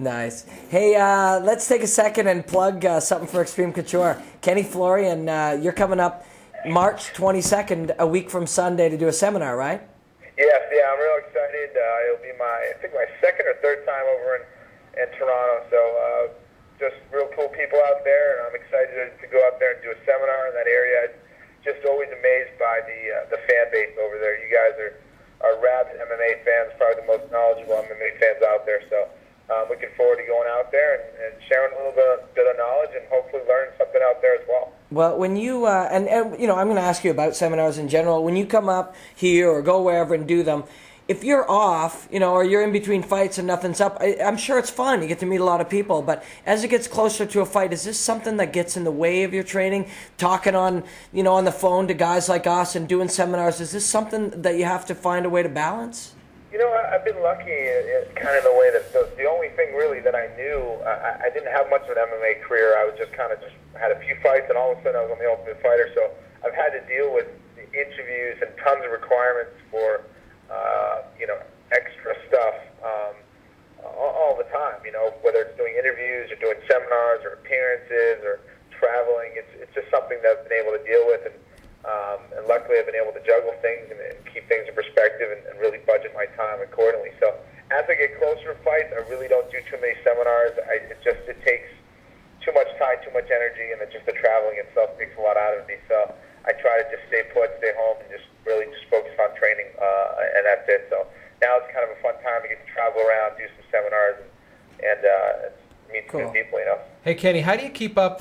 Nice. Hey, let's take a second and plug something for Extreme Couture. Kenny Florian, you're coming up March 22nd, a week from Sunday, to do a seminar, right? Yes, yeah, I'm real excited. It'll be my second or third time over in Toronto. So just real cool people out there, and I'm excited to go out there and do a seminar in that area. Just always amazed by the fan base over there. You guys are rabid MMA fans, probably the most knowledgeable MMA fans out there. So looking forward to going out there and sharing a little bit of knowledge and hopefully learning something out there as well. Well, when you, and you know, I'm going to ask you about seminars in general. When you come up here or go wherever and do them, if you're off, you know, or you're in between fights and nothing's up, I'm sure it's fun. You get to meet a lot of people. But as it gets closer to a fight, is this something that gets in the way of your training? Talking on, you know, on the phone to guys like us and doing seminars, is this something that you have to find a way to balance? You know, I've been lucky in kind of the way that the only thing really that I knew, I didn't have much of an MMA career. I was just had a few fights, and all of a sudden I was on the Ultimate Fighter. So I've had to deal with the interviews and tons of requirements for, you know, extra stuff all the time. You know, whether it's doing interviews or doing seminars or appearances or traveling, it's just something that I've been able to deal with. And luckily I've been able to juggle things and keep things in perspective and really budget my time accordingly. So as I get closer to fights, I really don't do too many seminars. It takes too much time, too much energy, and just the traveling itself takes a lot out of me. So I try to just stay put, stay home, and just really focus on training, and that's it. So now it's kind of a fun time to get to travel around, do some seminars, and meet some new people, you know. Hey, Kenny, how do you keep up,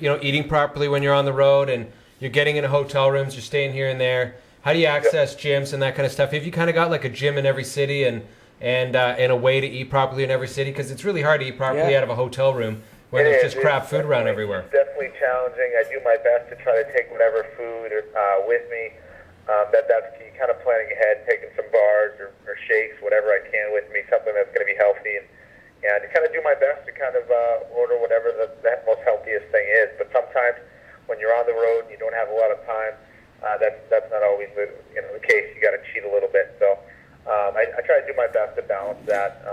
eating properly when you're on the road and you're getting into hotel rooms, you're staying here and there? How do you access gyms and that kind of stuff? Have you kind of got like a gym in every city and a way to eat properly in every city? Because it's really hard to eat properly out of a hotel room when there's just crap food around everywhere. It's definitely challenging. I do my best to try to take whatever food with me. That's key, kind of planning ahead, taking some bars or shakes, whatever I can with me, something that's going to be healthy. And to kind of do my best to kind of order whatever the most healthiest thing is. But sometimes when you're on the road and you don't have a lot of time, that's not always the case. You got to cheat a little bit. So I try to do my best to balance that.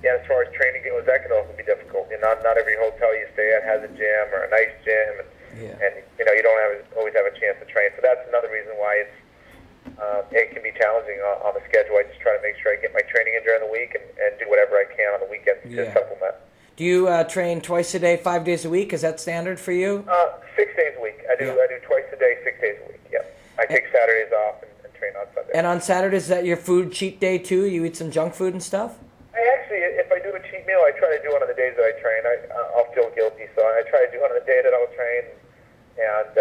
As far as training goes, that can also be difficult. Not every hotel you stay at has a gym or a nice gym, and you don't always have a chance to train. So that's another reason why it can be challenging on the schedule. I just try to make sure I get my training in during the week and do whatever I can on the weekends to supplement. Do you train twice a day, 5 days a week? Is that standard for you? 6 days a week. I do twice a day, 6 days a week. Yeah, I take Saturdays off and train on Sunday. And on Saturdays, is that your food cheat day too? You eat some junk food and stuff? If I do a cheat meal, I try to do it on the days that I train. I'll feel guilty, so I try to do it on the day that I'll train. And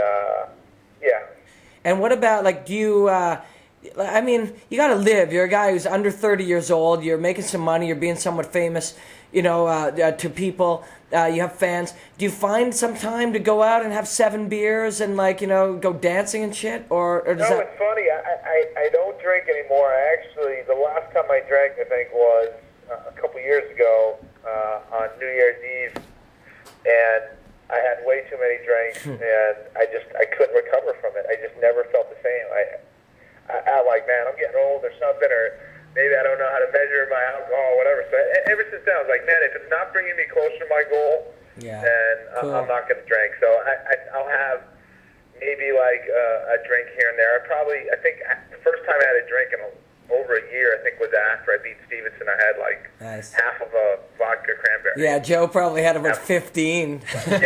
And what about, like, do you? I mean, you got to live. You're a guy who's under 30 years old. You're making some money. You're being somewhat famous, to people. You have fans. Do you find some time to go out and have 7 beers and, go dancing and shit? Or does no, it's funny. I don't drink anymore. The last time I drank, I think, was a couple years ago on New Year's Eve. And I had way too many drinks, and I couldn't recover from it. I just never felt the same. I'm like, man, I'm getting old or something, or maybe I don't know how to measure my alcohol, whatever. So ever since then, I was like, man, if it's not bringing me closer to my goal, then I'm not going to drink. So I'll have maybe a drink here and there. I think the first time I had a drink in over a year, I think, was after I beat Stevenson. I had half of a vodka cranberry. Yeah, Joe probably had about 15. Exactly.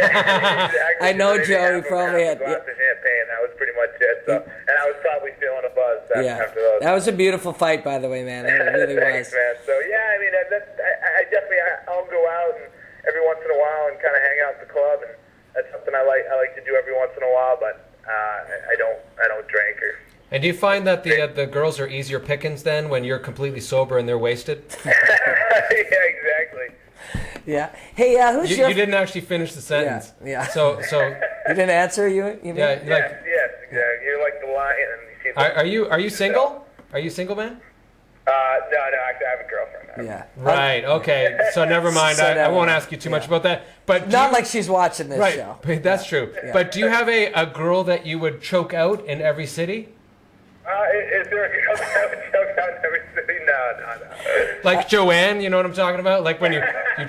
I know so Joe. He probably had a glass of champagne. That was pretty much it. So, and I was probably feeling a buzz after those. That was a beautiful fight, by the way, man. It really Thanks, was. Man. So I mean, I definitely I'll go out and every once in a while and kind of hang out at the club, and that's something I like to do every once in a while. But I don't drink or. And do you find that the girls are easier pickings then when you're completely sober and they're wasted? Yeah, exactly. Yeah. Hey, who's you didn't actually finish the sentence. Yeah. So you didn't answer. You mean? Yes, exactly. You're like the lion, and you see. Are you single? Are you single, man? No. Actually, I have a girlfriend now. Yeah. Right. Okay. So never mind. I won't ask you too much about that. But not like she's watching this show. Right. That's true. Yeah. But do you have a girl that you would choke out in every city? Is there a girl that would choke out in every city? No. No. Like Joanne, you know what I'm talking about? Like when you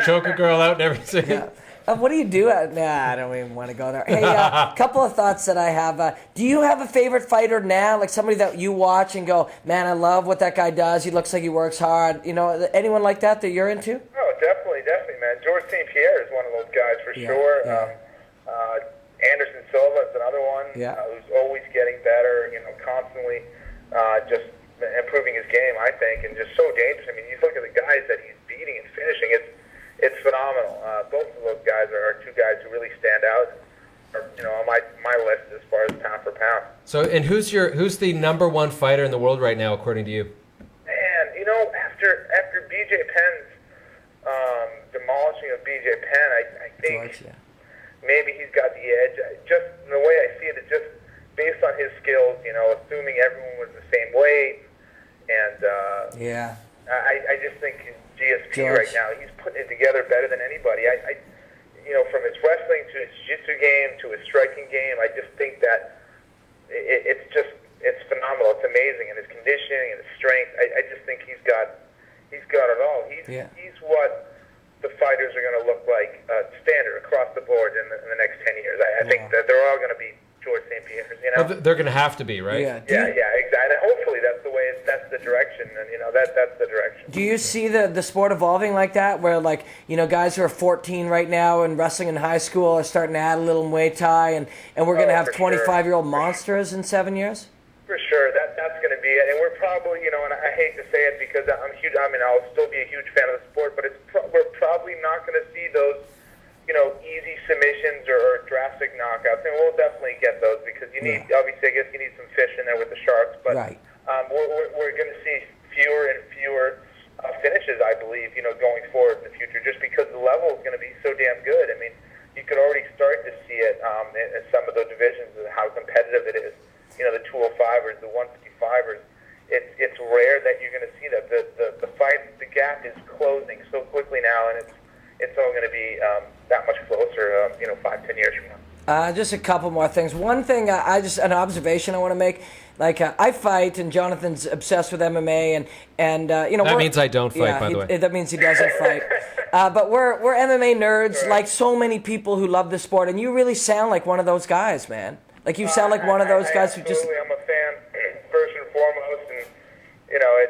choke a girl out and everything. Yeah. What do you do? Nah, I don't even want to go there. Hey, a couple of thoughts that I have. Do you have a favorite fighter now? Like somebody that you watch and go, man, I love what that guy does. He looks like he works hard. You know, anyone like that you're into? Oh, definitely, man. George St. Pierre is one of those guys for sure. Yeah. Anderson Silva is another one who's always getting better, constantly just improving his game, I think, and just so dangerous. I mean, you look at the guys that he's beating and finishing, it's phenomenal. Both of those guys are two guys who really stand out, on my list as far as pound for pound. So, and who's the number one fighter in the world right now, according to you? Man, after BJ Penn's demolishing of BJ Penn, I think maybe he's got the edge. Just the way I see it, it's just based on his skills, assuming everyone was the same weight, and I just think GSP right now, he's putting it together better than anybody. From his wrestling to his jiu-jitsu game to his striking game, I just think that it's phenomenal. It's amazing, and his conditioning and his strength. I just think he's got it all. He's what the fighters are going to look like standard across the board in the next 10 years. I think that they're all going to be George St. Pierre's, Well, they're going to have to be, right? Yeah, exactly. And hopefully that's the direction, and that's the direction. Do you see the sport evolving like that, where guys who are 14 right now and wrestling in high school are starting to add a little Muay Thai, and we're going to have 25-year-old monsters in 7 years? For sure, that's going to be it, and we're probably, and I hate to say it because I'm huge. I mean, I'll still be a huge fan of the sport, but we're probably not going to see those, easy submissions or drastic knockouts, and we'll definitely get those because you need, obviously, I guess you need some fish in there with the sharks, but we're going to see fewer and fewer finishes, I believe, going forward in the future, just because the level is going to be so damn good. I mean, you could already start to see it in some of those divisions and how competitive it is. The 205ers, the 155ers. It's rare that you're going to see that. The fight, the gap is closing so quickly now, and it's all going to be that much closer, 5-10 years from now. Just a couple more things. One thing, an observation I want to make. I fight, and Jonathan's obsessed with MMA, and that means I don't fight, by the way. That means he doesn't fight. But we're MMA nerds, like so many people who love the sport, and you really sound like one of those guys, man. Like you sound like one of those guys who just. I'm a fan first and foremost, and I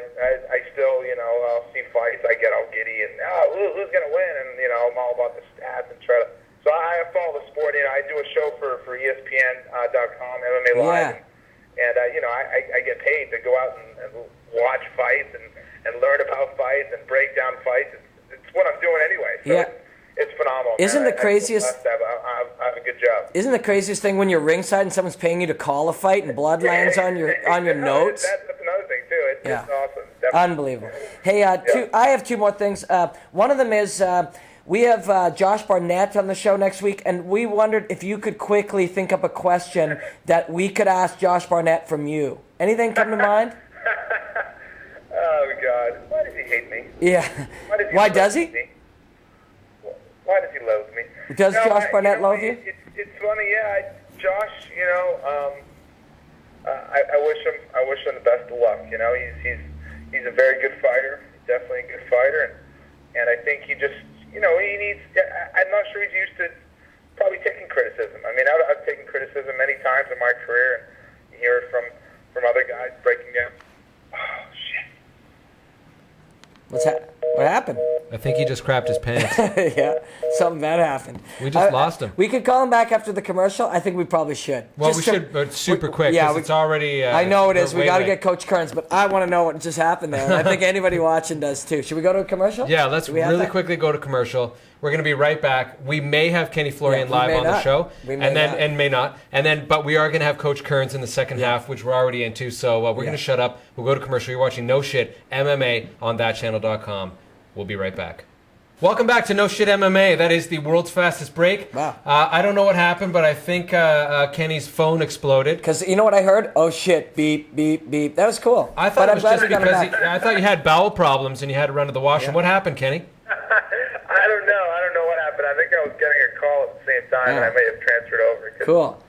still I'll see fights, I get all giddy and who's gonna win, and I'm all about the stats and try to. So I follow the sport. I do a show for ESPN.com, MMA Live, and I get paid to go out and watch fights and learn about fights and break down fights. It's what I'm doing anyway. So it's phenomenal. Isn't the craziest? I have a good job. Isn't the craziest thing when you're ringside and someone's paying you to call a fight and blood lands on your notes? That's another thing too. It's awesome. Definitely. Unbelievable. Hey, I have two more things. One of them is we have Josh Barnett on the show next week, and we wondered if you could quickly think up a question that we could ask Josh Barnett from you. Anything come to mind? Oh God! Why does he hate me? Yeah. Why does he? Why does he loathe me? Does Josh Barnett loathe you? It's funny, Josh, I wish him the best of luck. He's a very good fighter, definitely a good fighter, and I think he just, he needs. I'm not sure he's used to probably taking criticism. I mean, I've taken criticism many times in my career, and you hear it from other guys breaking down. Oh shit! What happened? I think he just crapped his pants. Yeah, something bad happened. We just lost him. We could call him back after the commercial. I think we probably should. Well, we should, but super quick. Yeah, it's already. I know it is. We got to get Coach Kearns, but I want to know what just happened there. And I think anybody watching does too. Should we go to a commercial? Yeah, let's really quickly go to commercial. We're going to be right back. We may have Kenny Florian live on the show, and may not. But we are going to have Coach Kearns in the second half, which we're already into. So we're going to shut up. We'll go to commercial. You're watching No Shit MMA on thatchannel.com. We'll be right back. Welcome back to No Shit MMA. That is the world's fastest break. Wow. I don't know what happened, but I think Kenny's phone exploded. Because you know what I heard? Oh shit! Beep beep beep. That was cool. I thought it was just because I thought you had bowel problems and you had to run to the washroom. What happened, Kenny? I don't know what happened. I think I was getting a call at the same time, and I may have transferred over. Cool.